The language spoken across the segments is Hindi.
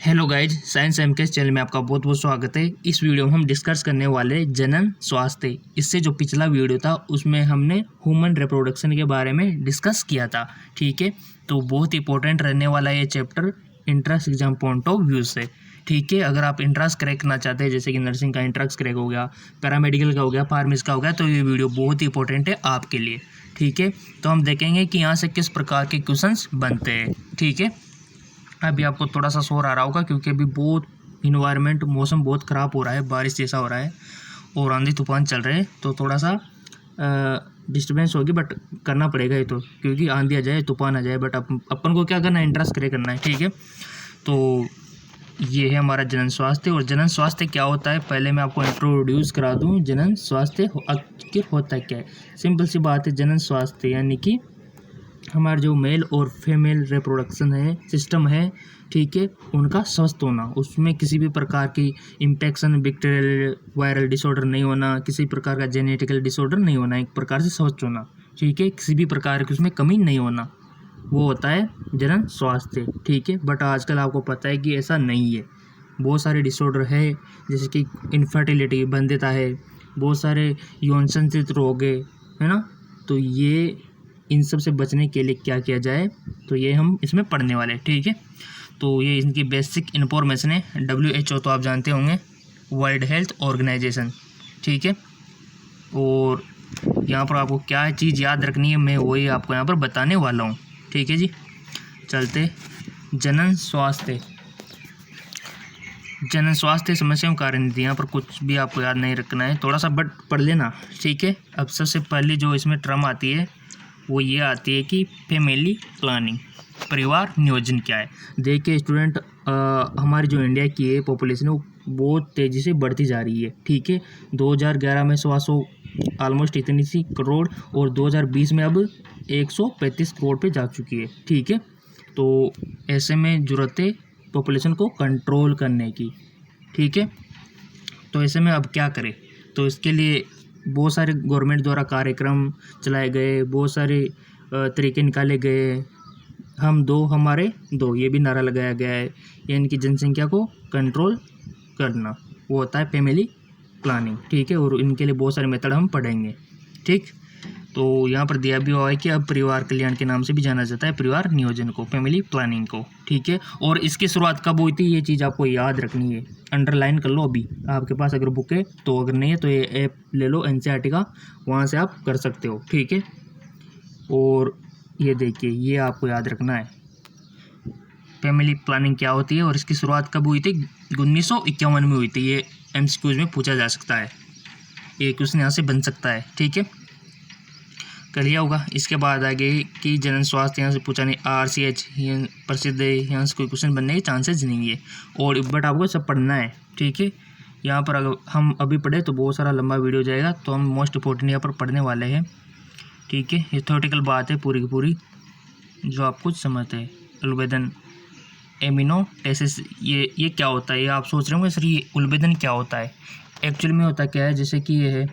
Hello guys, science MKS channel में आपका बहुत बहुत स्वागत है। इस वीडियो में हम डिस्कस करने वाले जनन स्वास्थ्य। इससे जो पिछला वीडियो था उसमें हमने ह्यूमन रिप्रोडक्शन के बारे में डिस्कस किया था। ठीक है, तो बहुत इंपॉर्टेंट रहने वाला ये chapter entrance exam point of view से। ठीक है, अगर आप इंट्रांस क्रैक करना चाहते हैं, जैसे कि नर्सिंग का इंट्रांस क्रैक हो गया, पैरामेडिकल का हो गया, फार्मेसी का हो गया, तो ये वीडियो बहुत ही इंपॉर्टेंट है आपके लिए। ठीक है, तो हम देखेंगे कि यहाँ से किस प्रकार के क्वेश्चंस बनते हैं। ठीक है, अभी आपको थोड़ा सा शोर आ रहा होगा क्योंकि अभी बहुत इन्वायरमेंट मौसम बहुत ख़राब हो रहा है, बारिश जैसा हो रहा है और आंधी तूफान चल रहे हैं, तो थोड़ा सा डिस्टर्बेंस होगी, बट करना पड़ेगा ये तो, क्योंकि आंधी आ जाए तूफान आ जाए, बट अपन को क्या करना है, इंटरेस्ट करे करना है। ठीक है, तो ये है हमारा जनन स्वास्थ्य। और जनन स्वास्थ्य क्या होता है, पहले मैं आपको इंट्रोड्यूस करा दूँ। जनन स्वास्थ्य आखिर होता क्या है? सिंपल सी बात है, जनन स्वास्थ्य यानी कि हमारा जो मेल और फीमेल रिप्रोडक्शन है सिस्टम है, ठीक है, उनका स्वस्थ होना, उसमें किसी भी प्रकार की इन्फेक्शन, बैक्टीरियल वायरल डिसऑर्डर नहीं होना, किसी प्रकार का जेनेटिकल डिसऑर्डर नहीं होना, एक प्रकार से स्वस्थ होना। ठीक है, किसी भी प्रकार की उसमें कमी नहीं होना, वो होता है जनन स्वास्थ्य। ठीक है, बट आजकल आपको पता है कि ऐसा नहीं है, बहुत सारे डिसऑर्डर है, जैसे कि इनफर्टिलिटी, बंध्यता है, बहुत सारे यौन संचित रोग है ना। तो ये इन सब से बचने के लिए क्या किया जाए, तो ये हम इसमें पढ़ने वाले हैं। ठीक है, तो ये इनकी बेसिक इन्फॉर्मेशन है। WHO तो आप जानते होंगे, वर्ल्ड हेल्थ ऑर्गेनाइजेशन। ठीक है, और यहाँ पर आपको क्या चीज़ याद रखनी है, मैं वही आपको यहाँ पर बताने वाला हूँ। ठीक है जी, चलते। जनन स्वास्थ्य, जनन स्वास्थ्य समस्या में कारण नीति, यहाँ पर कुछ भी आपको याद नहीं रखना है, थोड़ा सा बट पढ़ लेना। ठीक है, अब सबसे पहले जो इसमें टर्म आती है वो ये आती है कि फैमिली प्लानिंग, परिवार नियोजन क्या है। देखिए स्टूडेंट, हमारी जो इंडिया की है पॉपुलेशन वो बहुत तेज़ी से बढ़ती जा रही है। ठीक है, 2011 में 100 ऑलमोस्ट इतनी सी करोड़, और 2020 में अब 135 करोड़ पे जा चुकी है। ठीक है, तो ऐसे में ज़रूरत है पॉपुलेशन को कंट्रोल करने की। ठीक है, तो ऐसे में अब क्या करें, तो इसके लिए बहुत सारे गवर्नमेंट द्वारा कार्यक्रम चलाए गए, बहुत सारे तरीके निकाले गए। हम दो हमारे दो, ये भी नारा लगाया गया है, यानी कि जनसंख्या को कंट्रोल करना, वो होता है फैमिली प्लानिंग। ठीक है, और इनके लिए बहुत सारे मेथड हम पढ़ेंगे। ठीक, तो यहाँ पर दिया भी हुआ है कि अब परिवार कल्याण के नाम से भी जाना जाता है परिवार नियोजन को, फैमिली प्लानिंग को। ठीक है, और इसकी शुरुआत कब हुई थी, ये चीज़ आपको याद रखनी है, अंडरलाइन कर लो अभी आपके पास अगर बुक है तो, अगर नहीं है तो ये ऐप ले लो NCERT का, वहाँ से आप कर सकते हो। ठीक है, और ये देखिए, ये आपको याद रखना है फैमिली प्लानिंग क्या होती है और इसकी शुरुआत कब हुई थी। 1951 में हुई थी। ये MCQs में पूछा जा सकता है, ये क्वेश्चन यहाँ से बन सकता है। ठीक है, कर लिया होगा। इसके बाद आगे कि जनन स्वास्थ्य, यहाँ से पूछा नहीं, RCH ये प्रसिद्ध है, यहाँ से कोई क्वेश्चन बनने के चांसेस नहीं है, और बट आपको सब पढ़ना है। ठीक है, यहाँ पर अगर हम अभी पढ़े तो बहुत सारा लंबा वीडियो जाएगा, तो हम मोस्ट इंपॉर्टेंट यहाँ पर पढ़ने वाले हैं। ठीक है, ये थ्योरेटिकल बात है पूरी की पूरी, जो आप कुछ समझते हैं। उल्बेदन, एमिनोटेसिस, ये क्या होता है, ये आप सोच रहे होंगे सर ये उल्बेदन क्या होता है। एक्चुअल में होता क्या है, जैसे कि ये है,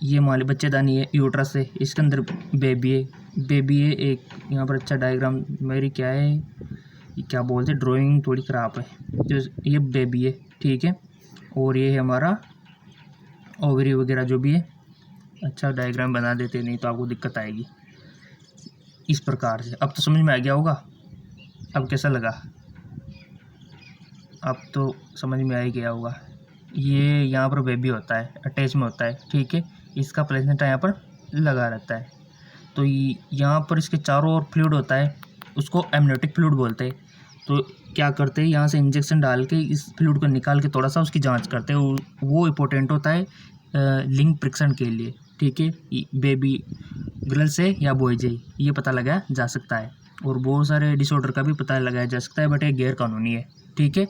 ये मान ली बच्चेदानी है, यूट्रस है, इसके अंदर बेबी है एक। यहाँ पर अच्छा डायग्राम मेरी क्या है, ये क्या बोलते हैं, ड्राइंग थोड़ी ख़राब है, तो ये बेबी है। ठीक है, और ये है हमारा ओवरी वगैरह जो भी है। अच्छा डायग्राम बना देते, नहीं तो आपको दिक्कत आएगी। इस प्रकार से अब तो समझ में आ गया होगा। अब कैसा लगा, अब तो समझ में आ ही गया होगा। ये यहाँ पर बेबी होता है, अटैच में होता है। ठीक है, इसका प्लेसेंटा यहाँ पर लगा रहता है, तो यहाँ पर इसके चारों ओर फ्लूइड होता है, उसको एमनियोटिक फ्लूइड बोलते हैं। तो क्या करते हैं, यहाँ से इंजेक्शन डाल के इस फ्लूइड को निकाल के थोड़ा सा उसकी जांच करते हैं, वो इम्पोर्टेंट होता है लिंग परीक्षण के लिए। ठीक है, बेबी गर्ल से या बॉय से ये पता लगाया जा सकता है, और बहुत सारे डिसऑर्डर का भी पता लगाया जा सकता है, बट ये गैर कानूनी है। ठीक है,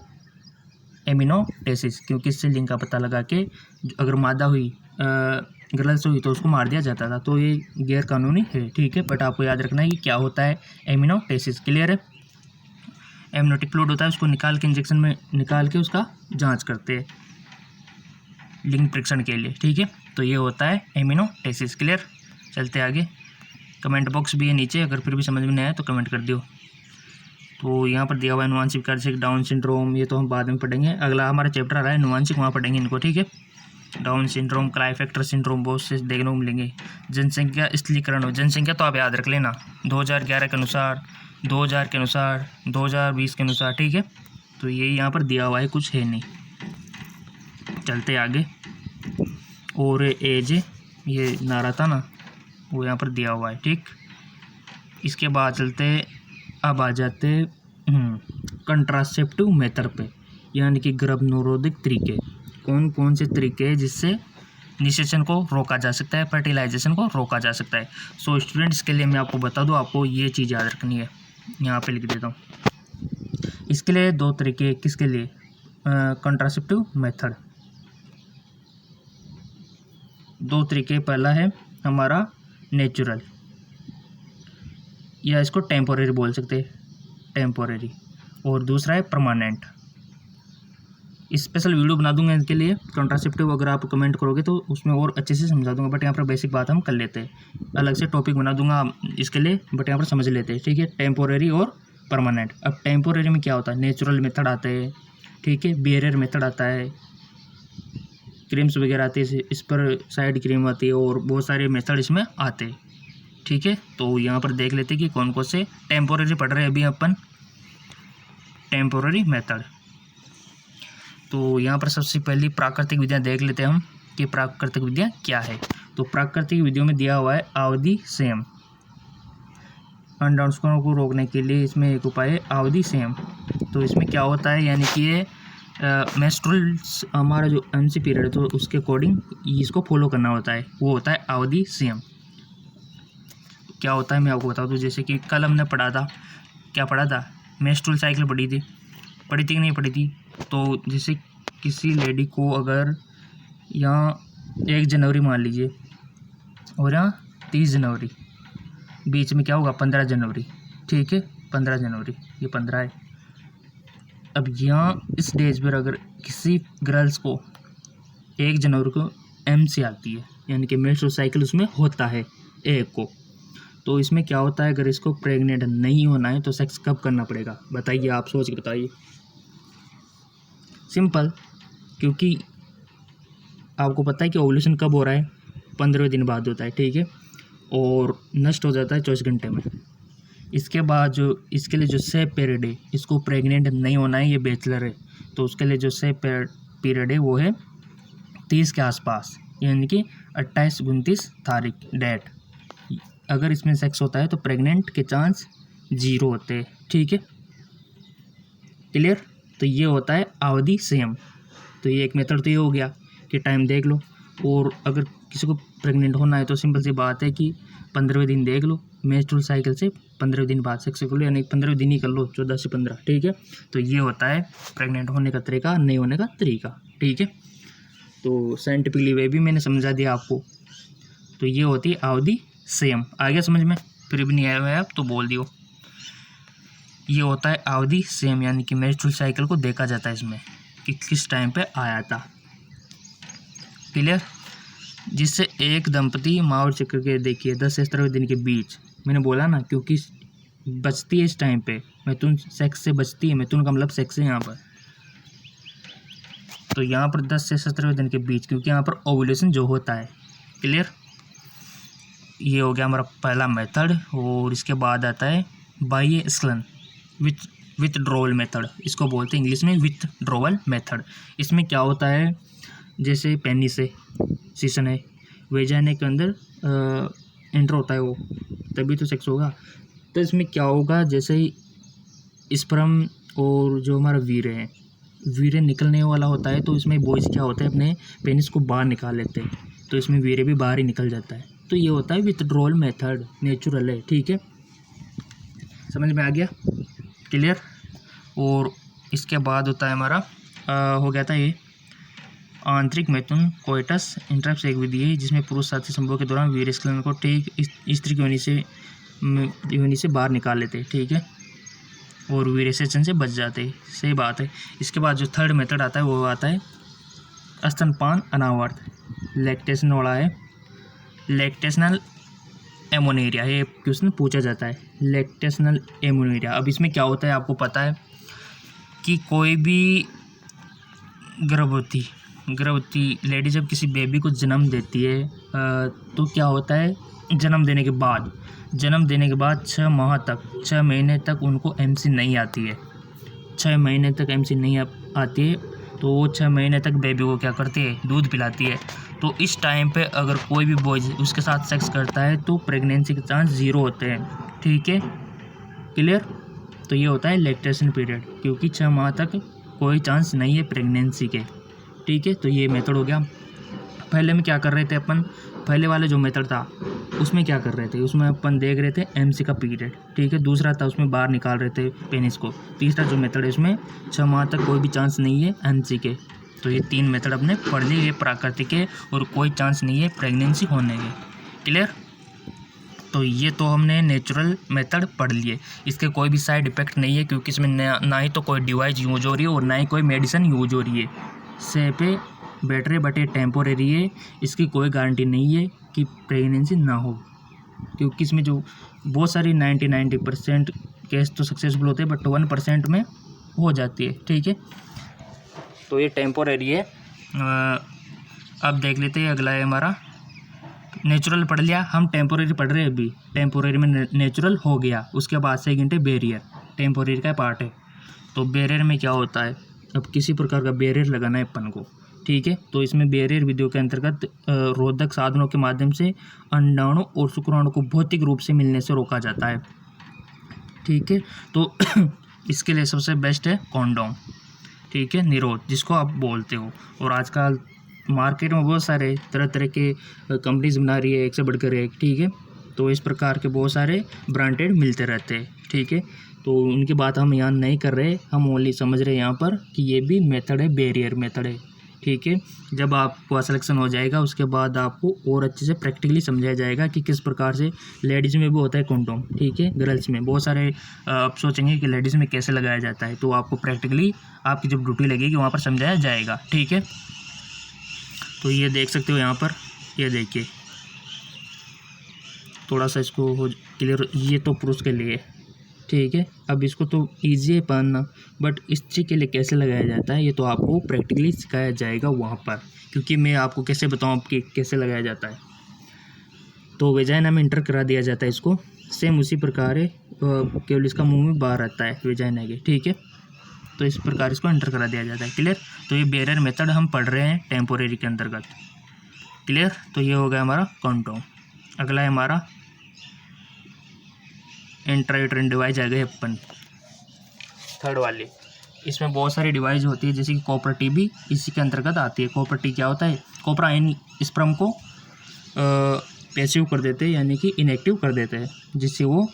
एमिनोटेसिस, क्योंकि इससे लिंग का पता लगा के अगर मादा हुई, गर्ल्स हुई, तो उसको मार दिया जाता था, तो ये गैर कानूनी है। ठीक है, बट आपको याद रखना है कि क्या होता है एमिनोटेसिस। क्लियर है, एमनियोटिक फ्लूइड होता है, उसको निकाल के इंजेक्शन में निकाल के उसका जांच करते हैं लिंग परीक्षण के लिए। ठीक है, तो ये होता है एमिनोटेसिस। क्लियर, चलते आगे। कमेंट बॉक्स भी है नीचे, अगर फिर भी समझ में नहीं आया तो कमेंट कर दियो। तो यहाँ पर दिया हुआ है अनुवांशिक विकार जैसे डाउन सिंड्रोम, ये तो हम बाद में पढ़ेंगे। अगला हमारा चैप्टर आ रहा है अनुवांशिक, वहाँ पढ़ेंगे इनको, ठीक है। डाउन सिंड्रोम, क्लाइफैक्टर सिंड्रोम बहुत से देखने को मिलेंगे। जनसंख्या स्थलीकरण हो, जनसंख्या तो आप याद रख लेना 2011 के अनुसार, 2000 के अनुसार, 2020 के अनुसार, ठीक है। तो ये यहाँ पर दिया हुआ है, कुछ है नहीं। चलते आगे। और एज, ये नारा था ना, वो यहाँ पर दिया हुआ है, ठीक। इसके बाद चलते, अब आ जाते कंट्रासेप्टिव मेथड पे, यानी कि गर्भ निरोधक तरीके। कौन कौन से तरीके हैं जिससे निषेचन को रोका जा सकता है, फर्टिलाइजेशन को रोका जा सकता है। सो स्टूडेंट, इसके लिए मैं आपको बता दूं, आपको ये चीज़ याद रखनी है, यहाँ पे लिख देता हूँ। इसके लिए 2 तरीके, किसके लिए, कंट्रासेप्टिव मेथड, 2 तरीके। पहला है हमारा नेचुरल, या इसको टेम्पोरेरी बोल सकते हैं, टेम्पोरेरी, और दूसरा है परमानेंट। स्पेशल वीडियो बना दूंगा इनके लिए कॉन्ट्रासेप्टिव, अगर आप कमेंट करोगे तो उसमें और अच्छे से समझा दूंगा, बट यहाँ पर बेसिक बात हम कर लेते हैं। अलग से टॉपिक बना दूंगा इसके लिए, बट यहाँ पर समझ लेते हैं, ठीक है। टेम्पोरेरी और परमानेंट। अब टेम्पोरेरी में क्या होता है, नेचुरल मेथड आते हैं, ठीक है, बेरियर मेथड आता है, क्रीम्स वगैरह आती है, इस पर साइड क्रीम आती है, और बहुत सारे मेथड इसमें आते हैं, ठीक है। तो यहाँ पर देख लेते हैं कि कौन कौन से टेम्पोरेरी पढ़ रहे हैं अभी अपन, टेम्पोरेरी मेथड। तो यहाँ पर सबसे पहली प्राकृतिक विधियाँ देख लेते हैं हम कि प्राकृतिक विधियाँ क्या है। तो प्राकृतिक विधियों में दिया हुआ है अवधि संयम। अंडाणुओं को रोकने के लिए इसमें एक उपाय है अवधि संयम। तो इसमें क्या होता है, यानी कि ये मेंस्ट्रुअल हमारा जो एमसी पीरियड है तो उसके अकॉर्डिंग इसको फॉलो करना होता है, वो होता है अवधि संयम। क्या होता है मैं आपको बता दूँ, जैसे कि कल हमने पढ़ा था, क्या पढ़ा था, मेंस्ट्रुअल साइकिल पढ़ी थी कि नहीं पढ़ी थी। तो जैसे किसी लेडी को अगर यहाँ 1 जनवरी मान लीजिए और यहाँ 30 जनवरी, बीच में क्या होगा 15 जनवरी, ठीक है, 15 जनवरी, ये 15 है। अब यहाँ इस डेज पर अगर किसी गर्ल्स को 1 जनवरी को एमसी आती है, यानी कि मेंस्ट्रुअल साइकिल उसमें होता है एक को, तो इसमें क्या होता है, अगर इसको प्रेग्नेंट नहीं होना है तो सेक्स कब करना पड़ेगा, बताइए, आप सोच के बताइए। सिंपल, क्योंकि आपको पता है कि ओव्यूलेशन कब हो रहा है, 15वें दिन बाद होता है, ठीक है, और नष्ट हो जाता है 24 घंटे में। इसके बाद जो इसके लिए जो सेफ पीरियड है, इसको प्रेग्नेंट नहीं होना है, ये बैचलर है, तो उसके लिए जो सेफ पीरियड है वो है 30 के आसपास, यानी कि 28-29 तारीख डेट। अगर इसमें सेक्स होता है तो प्रेग्नेंट के चांस 0 होते हैं, ठीक है, क्लियर। तो ये होता है अवधि संयम। तो ये एक मेथड तो ये हो गया कि टाइम देख लो, और अगर किसी को प्रेग्नेंट होना है तो सिंपल सी बात है कि 15वें दिन देख लो, मेंस्ट्रुअल साइकिल से 15वें दिन बाद सेक्स कर लो, यानी 15वें दिन ही कर लो, 14 से 15, ठीक है। तो ये होता है प्रेग्नेंट होने का तरीका, नहीं होने का तरीका, ठीक है। तो साइंटिफिकली वे भी मैंने समझा दिया आपको। तो ये होती है अवधि संयम। आ गया समझ में, फिर भी नहीं आया है आप तो बोल दियो। ये होता है अवधि संयम, यानी कि मेंस्ट्रुअल साइकिल को देखा जाता है इसमें कि किस टाइम पे आया था, क्लियर। जिससे एक दंपति माहौल चक्र के देखिए 10 से 17वें दिन के बीच, मैंने बोला ना, क्योंकि बचती है इस टाइम पे, मैथुन सेक्स से बचती है, मैथुन का मतलब सेक्स है यहाँ पर। तो यहाँ पर 10 से 17वें दिन के बीच, क्योंकि यहाँ पर ओव्यूलेशन जो होता है, क्लियर। ये हो गया हमारा पहला मेथड। और इसके बाद आता है बाह्य स्खलन, विथड्रॉवल मेथड, इसको बोलते हैं इंग्लिश में विथड्रॉवल मेथड। इसमें क्या होता है, जैसे पेनिस से सीसन है, वेजाइना के अंदर एंटर होता है वो, तभी तो सेक्स होगा। तो इसमें क्या होगा, जैसे ही स्पर्म और जो हमारा वीर्य है, वीर्य निकलने वाला होता है, तो इसमें बॉयज़ क्या होता है अपने पेनिस को बाहर निकाल लेते हैं, तो इसमें वीर्य भी बाहर ही निकल जाता है। तो ये होता है विथड्रॉवल मेथड, नेचुरल है, ठीक है, समझ में आ गया, क्लियर। और इसके बाद होता है हमारा हो गया था ये आंतरिक मैथुन कोइटस इंटरप्ट, एक विधि है जिसमें पुरुष साथी संभोग के दौरान वीर्य स्खलन को ठीक स्त्री की योनि से बाहर निकाल लेते हैं, ठीक है, और वीर्य सेचन से बच जाते हैं, सही बात है। इसके बाद जो थर्ड मेथड आता है वो आता है स्तनपान अनावर्त, लैक्टेशन वाला है, लैक्टेशनल एमोनेरिया, ये क्वेश्चन पूछा जाता है, लैक्टेशनल एमोनेरिया। अब इसमें क्या होता है आपको पता है कि कोई भी गर्भवती लेडी जब किसी बेबी को जन्म देती है तो क्या होता है, जन्म देने के बाद 6 महीने तक उनको एमसी नहीं आती है। 6 महीने तक एमसी नहीं आती है तो वो 6 महीने तक बेबी को क्या करती है, दूध पिलाती है। तो इस टाइम पे अगर कोई भी बॉयज उसके साथ सेक्स करता है तो प्रेगनेंसी के चांस 0 होते हैं। ठीक है, क्लियर। तो ये होता है लैक्टेशन पीरियड, क्योंकि 6 माह तक कोई चांस नहीं है प्रेगनेंसी के। ठीक है, तो ये मेथड हो गया। पहले में क्या कर रहे थे अपन, पहले वाले जो मेथड था उसमें क्या कर रहे थे, उसमें अपन देख रहे थे एमसी का पीरियड। ठीक है, दूसरा था उसमें बाहर निकाल रहे थे पेनिस को। तीसरा जो मेथड है उसमें 6 माह तक कोई भी चांस नहीं है एमसी के। तो ये 3 मेथड अपने पढ़ लिए, ये प्राकृतिक है और कोई चांस नहीं है प्रेगनेंसी होने के। क्लियर। तो ये तो हमने नेचुरल मेथड पढ़ लिए। इसके कोई भी साइड इफ़ेक्ट नहीं है, क्योंकि इसमें ना ही तो कोई डिवाइस यूज हो रही है और ना ही कोई मेडिसिन यूज हो रही है। सेफ है, बेटर है, बट ये टेम्पोरेरी है। इसकी कोई गारंटी नहीं है कि प्रेगनेंसी ना हो, क्योंकि इसमें जो बहुत सारी 90% केस तो सक्सेसफुल होते हैं, बट 1% में हो जाती है। ठीक है, तो ये टेम्पोरेरी है। अब देख लेते हैं, अगला है हमारा नेचुरल पढ़ लिया, हम टेम्पोरेरी पढ़ रहे हैं अभी। टेम्पोरेरी में नेचुरल हो गया, उसके बाद सेकंड है बेरियर, टेम्पोरेरी का पार्ट है। तो बेरियर में क्या होता है, अब किसी प्रकार का बेरियर लगाना है अपन को। ठीक है, तो इसमें बेरियर विधियों के अंतर्गत रोधक साधनों के माध्यम से अंडाणु और शुक्राणु को भौतिक रूप से मिलने से रोका जाता है। ठीक है, तो इसके लिए सबसे बेस्ट है कॉन्डोम। ठीक है, निरोध जिसको आप बोलते हो। और आजकल मार्केट में बहुत सारे तरह तरह के कंपनीज बना रही है, एक से बढ़कर एक। ठीक है, तो इस प्रकार के बहुत सारे ब्रांडेड मिलते रहते हैं। ठीक है, तो उनकी बात हम यहाँ नहीं कर रहे, हम ओनली समझ रहे हैं यहाँ पर कि ये भी मेथड है, बेरियर मेथड है। ठीक है, जब आपको सिलेक्शन हो जाएगा उसके बाद आपको और अच्छे से प्रैक्टिकली समझाया जाएगा कि किस प्रकार से लेडीज़ में भी होता है कॉन्डोम। ठीक है, गर्ल्स में बहुत सारे आप सोचेंगे कि लेडीज़ में कैसे लगाया जाता है, तो आपको प्रैक्टिकली आपकी जब ड्यूटी लगेगी वहाँ पर समझाया जाएगा। ठीक है, तो ये देख सकते हो यहाँ पर, ये देखिए थोड़ा सा इसको हो क्लियर, ये तो पुरुष के लिए। ठीक है, अब इसको तो ईजी है पहनना, बट स्त्री के लिए कैसे लगाया जाता है ये तो आपको प्रैक्टिकली सिखाया जाएगा वहाँ पर, क्योंकि मैं आपको कैसे बताऊँ कि कैसे लगाया जाता है। तो वेजाइना में इंटर करा दिया जाता है इसको, सेम उसी प्रकार है, केवल इसका मुंह में बाहर आता है वेजाइना के। ठीक है, तो इस प्रकार इसको इंटर करा दिया जाता है। क्लियर। तो ये बेरियर मेथड हम पढ़ रहे हैं टेम्पोरेरी के अंतर्गत। क्लियर, तो ये हो गया हमारा कॉन्डोम। अगला है हमारा इंट्रायूटेरिन डिवाइस आ गए अपन, थर्ड वाली। इसमें बहुत सारी डिवाइस होती है, जैसे कि कॉपर टी भी इसी के अंतर्गत आती है। कॉपर टी क्या होता है, कॉपर आयन स्पर्म को पैसिव कर देते हैं, यानी कि इनएक्टिव कर देते हैं, जिससे वो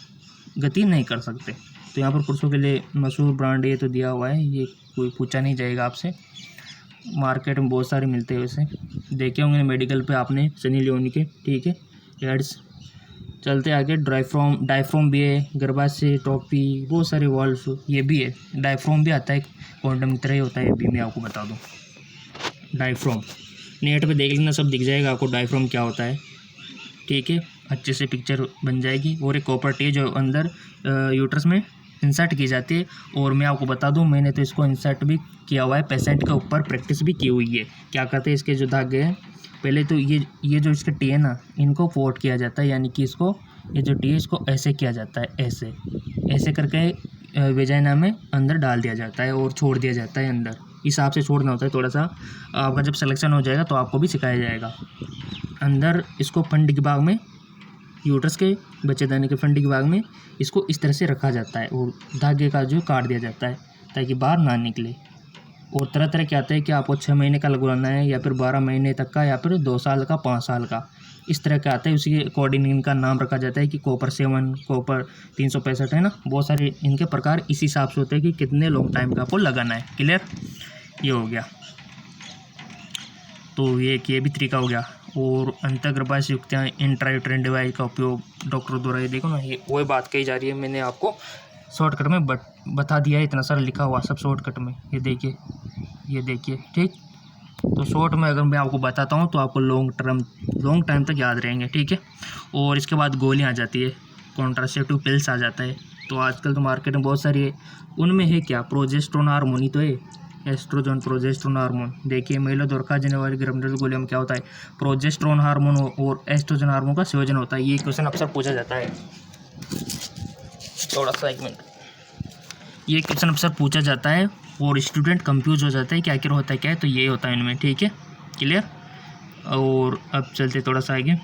गति नहीं कर सकते। तो यहाँ पर पुरुषों के लिए मशहूर ब्रांड ये तो दिया हुआ है, ये कोई पूछा नहीं जाएगा आपसे, मार्केट में बहुत सारे मिलते हैं। वैसे देखे होंगे मेडिकल पे आपने सनी लियोनी के। ठीक है, एड्स। चलते आगे, डायफ्राम भी है, गर्भाशय, टोपी, बहुत सारे वॉल्व ये भी है। डायफ्राम भी आता है, कॉन्डम की तरह ही होता है, ये भी मैं आपको बता दूँ। डायफ्राम नेट पे देख लेना, सब दिख जाएगा आपको डायफ्राम क्या होता है। ठीक है, अच्छे से पिक्चर बन जाएगी। और एक कॉपर टी जो अंदर यूट्रस में इंसर्ट की जाती है, और मैं आपको बता दूं मैंने तो इसको इंसर्ट भी किया हुआ है, पेशेंट के ऊपर प्रैक्टिस भी की हुई है। क्या कहते हैं, इसके जो धागे हैं, पहले तो ये जो इसके टी है ना, इनको फोल्ड किया जाता है, यानी कि इसको ये जो टी है इसको ऐसे किया जाता है, ऐसे करके वेजाइना में अंदर डाल दिया जाता है और छोड़ दिया जाता है अंदर। इस हिसाब से छोड़ना होता है थोड़ा सा। आपका जब सिलेक्शन हो जाएगा तो आपको भी सिखाया जाएगा। अंदर इसको फंड के भाग में, यूट्रस के बच्चेदानी के फंडी के भाग में इसको इस तरह से रखा जाता है और धागे का जो काट दिया जाता है ताकि बाहर ना निकले। और तरह तरह के आते हैं कि आपको 6 महीने का लगवाना है, या फिर 12 महीने तक का, या फिर 2 साल का, 5 साल का, इस तरह के आते हैं। उसी के अकॉर्डिंग इनका नाम रखा जाता है कि कॉपर 7, कॉपर 365 है ना, बहुत सारे इनके प्रकार इस हिसाब से होते हैं कि कितने लॉन्ग टाइम का आपको लगाना है। क्लियर, ये हो गया। तो ये भी तरीका हो गया। और अंतर्गर्भाशय युक्तियाँ इंट्रायूटेरिन डिवाइस का उपयोग डॉक्टर द्वारा, ये देखो ना, ये वही बात कही जा रही है, मैंने आपको शॉर्टकट में बता दिया है, इतना सारा लिखा हुआ सब शॉर्टकट में। ये देखिए, ठीक। तो शॉर्ट में अगर मैं आपको बताता हूँ तो आपको लॉन्ग टाइम तक याद रहेंगे, ठीक है। और इसके बाद गोलियाँ आ जाती है, कॉन्ट्रासेप्टिव पिल्स आ जाता है। तो आजकल तो मार्केट में बहुत सारी है, उनमें है क्या, प्रोजेस्टेरोन हार्मोन ही तो है, एस्ट्रोजन प्रोजेस्टेरोन हार्मोन। देखिए महिला द्वारा खाई जाने वाली गर्भनिरोधक गोलियों में क्या होता है, प्रोजेस्टेरोन हार्मोन और एस्ट्रोजन हार्मोन का संयोजन होता है। ये क्वेश्चन अक्सर पूछा जाता है, थोड़ा सा एक मिनट, ये क्वेश्चन अक्सर पूछा जाता है और स्टूडेंट कंफ्यूज हो जाता है कि आखिर होता है क्या है। तो ये होता है इनमें, ठीक है, क्लियर। और अब चलते थोड़ा सा आगे।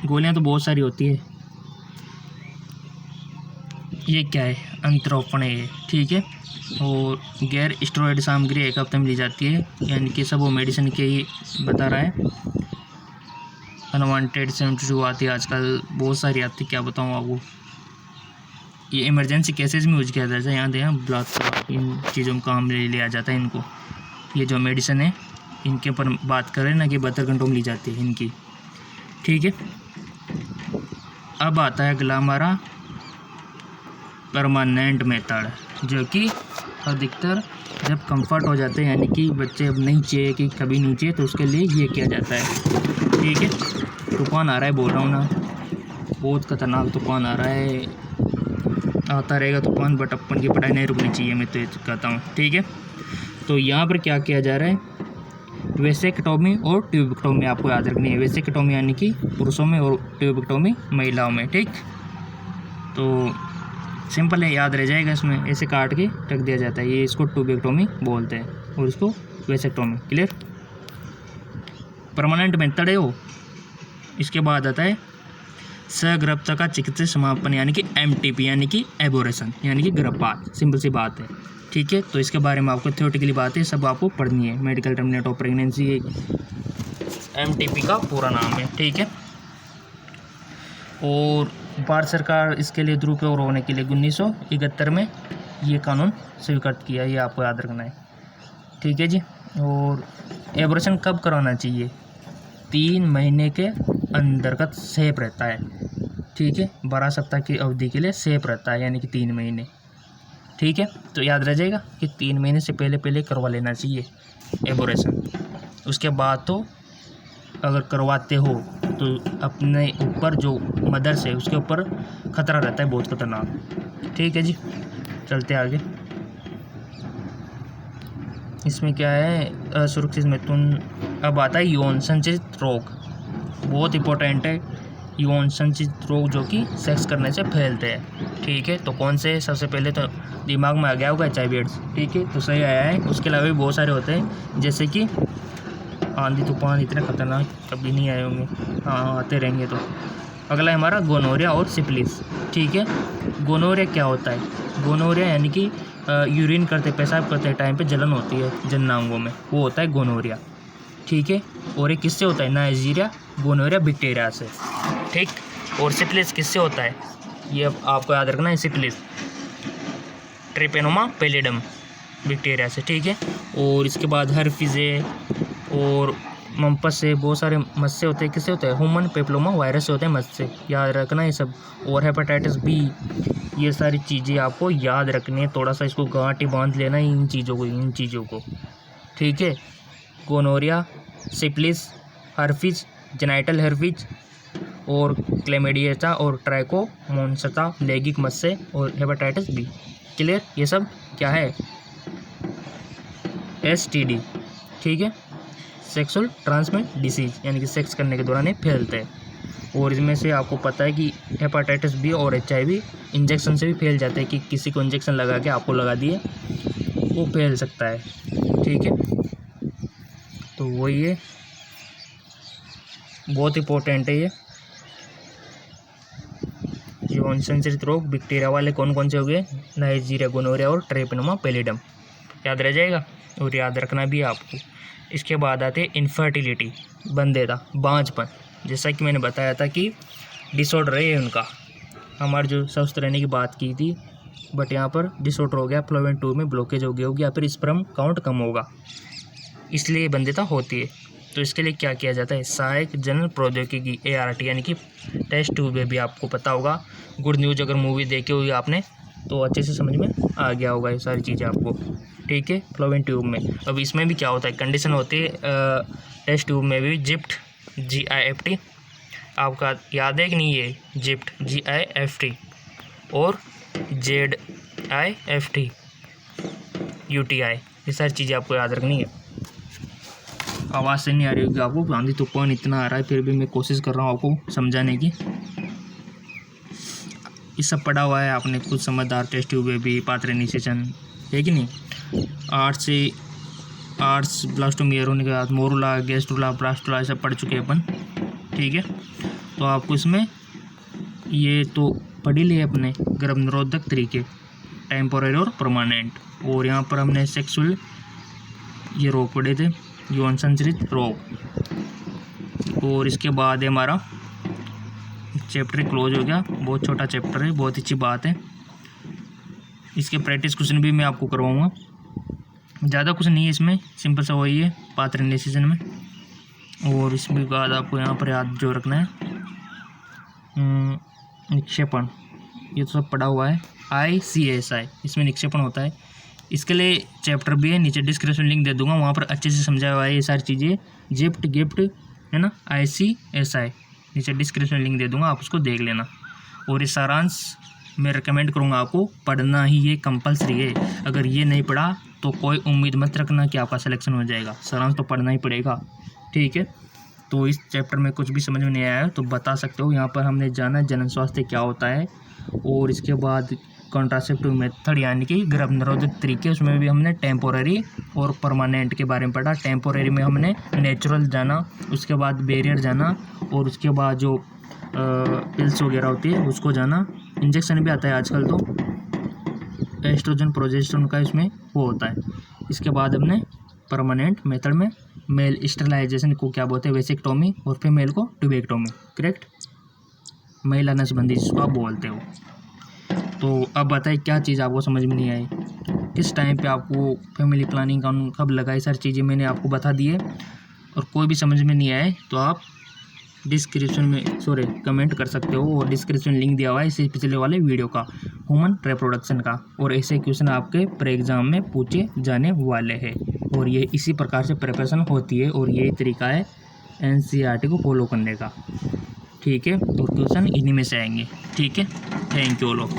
गोलियां तो बहुत सारी होती है, ये क्या है, अंतरोपण है ये, ठीक है। और गैर स्टेरॉयड सामग्री एक हफ्ते में ली जाती है, यानी कि सब वो मेडिसिन के ही बता रहा है। अनवांटेड सिम्टम्स जो आती है आजकल बहुत सारी आती है, क्या बताऊँ आपको। ये इमरजेंसी केसेस में यूज किया जाता है, यहाँ दें ब्लड का, इन चीज़ों में काम ले लिया जाता है इनको। ये जो मेडिसिन है इनके ऊपर बात करें ना कि 72 घंटों में ली जाती है इनकी, ठीक है। अब आता है अगला हमारा परमानेंट मेथड, जो कि अधिकतर जब कंफर्ट हो जाते हैं, यानी कि बच्चे अब नहीं चाहिए कि कभी नहीं चाहिए, तो उसके लिए ये किया जाता है, ठीक है। तूफान आ रहा है, बोल रहा हूँ ना, बहुत खतरनाक तूफान आ रहा है, आता रहेगा तूफान, बट अपन की पढ़ाई नहीं रुकनी चाहिए, मैं तो ये कहता हूँ, ठीक है। तो यहाँ पर क्या किया जा रहा है, वेसेक्टोमी और ट्यूबेक्टोमी आपको याद रखनी है। वेसेक्टोमी यानी कि पुरुषों में और ट्यूबेक्टोमी महिलाओं में, ठीक। तो सिंपल है, याद रह जाएगा, इसमें ऐसे काट के रख दिया जाता है, ये इसको ट्यूबेक्टोमी बोलते हैं और इसको वेसेक्टोमी, क्लियर। परमानेंट मेथड है वो। इसके बाद आता है सगर्भता का चिकित्सीय समापन, यानी कि MTP, यानी कि एबोरेशन, यानी कि गर्भपात, सिंपल सी बात है, ठीक है। तो इसके बारे में आपको थ्योरेटिकली बात है, सब आपको पढ़नी है। Medical terminate of pregnancy MTP का पूरा नाम है, ठीक है। और भारत सरकार इसके लिए दुरुपयोग होने के लिए 1971 में ये कानून स्वीकृत किया, ये आपको याद रखना है, ठीक है जी। और एबोरेशन कब कराना चाहिए, 3 महीने के अंतर्गत सेफ रहता है, ठीक है। 12 सप्ताह की अवधि के लिए सेफ रहता है, यानी कि 3 महीने, ठीक है। तो याद रह जाएगा कि 3 महीने से पहले करवा लेना चाहिए एबोरेशन। उसके बाद तो अगर करवाते हो तो अपने ऊपर जो मदर्स है उसके ऊपर खतरा रहता है, बहुत खतरनाक, ठीक है जी। चलते आगे। इसमें क्या है, असुरक्षित मिथुन। अब आता है यौन संचित रोग, बहुत इंपॉर्टेंट है। यौन संचित रोग जो कि सेक्स करने से फैलते हैं, ठीक है। तो कौन से, सबसे पहले तो दिमाग में आ गया होगा HIV एड्स, ठीक है, तो सही आया है। उसके अलावा भी बहुत सारे होते हैं, जैसे कि आंधी तूफान इतने खतरनाक कभी नहीं आए होंगे, हाँ आते रहेंगे। तो अगला है हमारा गोनोरिया और सिफिलिस, ठीक है। गोनोरिया क्या होता है, गोनोरिया यानी कि यूरिन करते, पेशाब करते टाइम पे जलन होती है जननांगों में, वो होता है गोनोरिया, ठीक है। और ये किससे होता है, नाइजीरिया गोनोरिया बैक्टीरिया से, ठीक। और सिफिलिस किससे होता है, ये आपको याद रखना है, सिफिलिस ट्रिपेनोमा पैलिडम बैक्टीरिया से, ठीक है। और इसके बाद हर्पिस है और मम्पस से, बहुत सारे मत्स्य से होते हैं, किससे होते हैं, ह्यूमन पेप्लोमा वायरस से होते हैं, मत्स्य से, याद रखना ये सब। और हेपेटाइटिस B, ये सारी चीज़ें आपको याद रखनी है, थोड़ा सा इसको गांठ बांध लेना इन चीज़ों को, ठीक है। Gonorrhoea, syphilis, herpes, genital herpes और क्लेमिडिया और ट्राइकोमोनासा, लैंगिक मत्स्य और हेपेटाइटिस B, क्लियर। ये सब क्या है, STD, ठीक है, सेक्सुअल ट्रांसमिट डिसीज, यानी कि सेक्स करने के दौरान ये फैलते हैं। और इसमें से आपको पता है कि हेपेटाइटिस B और HIV इंजेक्शन से भी फैल जाते हैं, कि किसी को इंजेक्शन लगा के आपको लगा दिए, वो फैल सकता है, ठीक है। तो वही है, बहुत इंपॉर्टेंट है ये। यौन संचारित रोग बैक्टीरिया वाले कौन कौन से हो गए, नाइजीरिया गोनोरिया और ट्रिपेनोमा पैलिडम, याद रह जाएगा और याद रखना भी आपको। इसके बाद आते हैं इनफर्टिलिटी, बंधेता, बांझपन, जैसा कि मैंने बताया था कि डिसऑर्डर है उनका, हमारे जो स्वस्थ रहने की बात की थी, बट यहाँ पर डिसऑर्डर हो गया, फ्लोवेन ट्यूब में ब्लॉकेज हो गया या फिर स्पर्म काउंट कम होगा, इसलिए बंधेता होती है। तो इसके लिए क्या किया जाता है, सहायक जनन प्रौद्योगिकी ART, यानी कि टेस्ट ट्यूब भी आपको पता होगा। गुड न्यूज़ अगर मूवी देखी हुई आपने तो अच्छे से समझ में आ गया होगा ये सारी चीज़ें आपको, ठीक है। फ्लोवेंट ट्यूब में अब इसमें भी क्या होता है, कंडीशन होती है टेस्ट ट्यूब में भी जिफ्ट GIFT, आपका याद है कि नहीं, ये जिफ्ट GIFT और ZIFT UTI, ये सारी चीज़ें आपको याद रखनी है। आवाज़ से नहीं आ रही होगी आपको, आंधी तूफान इतना आ रहा है, फिर भी मैं कोशिश कर रहा हूँ आपको समझाने की। ये सब पढ़ा हुआ है आपने, कुछ समझदार टेस्ट ट्यूब भी, पात्र निषेचन है कि नहीं। आर्ट्स ब्लास्टोमियर होने के बाद मोरूला, गैस्ट्रुला, ब्लास्टुला सब पढ़ चुके हैं अपन, ठीक है। तो आपको इसमें ये तो पढ़ ही लिए अपने गर्भ निरोधक तरीके, टेम्पोररी और परमानेंट, और यहाँ पर हमने सेक्सुअल ये रोग पढ़े थे, यौन संचरित रोग। और इसके बाद है हमारा चैप्टर क्लोज हो गया, बहुत छोटा चैप्टर है, बहुत अच्छी बात है। इसके प्रैक्टिस क्वेश्चन भी मैं आपको करवाऊँगा, ज़्यादा कुछ नहीं है इसमें, सिंपल सा वही है पात्र निषेचन में। और इसके बाद आपको यहाँ पर याद जो रखना है निक्षेपण, ये तो सब पढ़ा हुआ है, ICSI, इसमें निक्षेपण होता है। इसके लिए चैप्टर भी है, नीचे डिस्क्रिप्शन लिंक दे दूंगा, वहाँ पर अच्छे से समझाया हुआ है ये सारी चीज़ें, जिफ्ट गिफ्ट है ना, ICSI, नीचे डिस्क्रिप्शन लिंक दे दूंगा, आप उसको देख लेना। और ये सारांश मैं रिकमेंड करूँगा आपको पढ़ना ही, ये कंपलसरी है। अगर ये नहीं पढ़ा तो कोई उम्मीद मत रखना कि आपका सिलेक्शन हो जाएगा, सारांश तो पढ़ना ही पड़ेगा, ठीक है। तो इस चैप्टर में कुछ भी समझ में नहीं आया है तो बता सकते हो। यहाँ पर हमने जाना जनन स्वास्थ्य क्या होता है, और इसके बाद कॉन्ट्रासेप्टिव मेथड यानी कि गर्भ निरोधक तरीके, उसमें भी हमने टेम्पोररी और परमानेंट के बारे में पढ़ा। टेम्पोररी में हमने नेचुरल जाना, उसके बाद बैरियर जाना, और उसके बाद जो पिल्स वगैरह होती है उसको जाना। इंजेक्शन भी आता है आजकल तो, एस्ट्रोजन प्रोजेस्टेरोन का इसमें वो होता है। इसके बाद हमने परमानेंट मेथड में मेल स्टरलाइजेशन को क्या बोलते हैं, वेसेक्टोमी, और फीमेल को ट्यूबेक्टोमी, करेक्ट, महिला नसबंदी जिसको आप बोलते हो। तो अब बताइए क्या चीज़ आपको समझ में नहीं आई, किस टाइम पे आपको फैमिली प्लानिंग कानून कब लगाई, सारी चीज़ें मैंने आपको बता दी है। और कोई भी समझ में नहीं आए तो आप डिस्क्रिप्शन में कमेंट कर सकते हो, और डिस्क्रिप्शन लिंक दिया हुआ है इससे पिछले वाले वीडियो का, ह्यूमन रिप्रोडक्शन का। और ऐसे क्वेश्चन आपके प्री एग्ज़ाम में पूछे जाने वाले हैं, और ये इसी प्रकार से प्रिपरेशन होती है, और यही तरीका है NCERT को फॉलो करने का, ठीक है। और क्वेश्चन इन्हीं में से आएंगे, ठीक है। थैंक यू लोग।